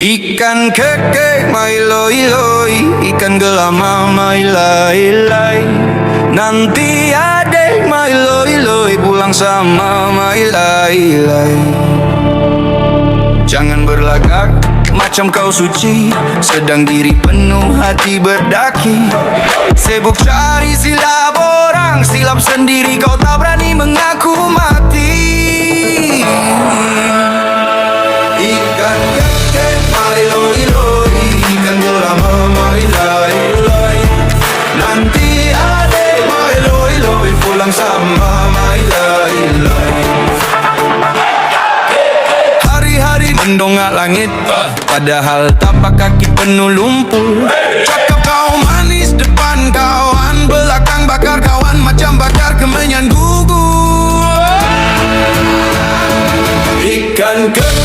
Ikan keke mai loi loi, ikan gelama mai lai lai. Nanti adek mai loi loi, pulang sama mai lai lai. Jangan berlagak macam kau suci, sedang diri penuh hati berdaki. Sibuk cari silap orang, silap sendiri kau tak berani mengaku mati. Ikan keke mai loi loi, ikan gelama mai lai lai. Nanti adek mai loi loi, pulang sama mai lai lai. Hari-hari mendongak langit, padahal tapak kaki penuh lumpur. Cakap kau manis depan kawan, belakang bakar kawan macam bakar kemenyan gugur. Ikan keke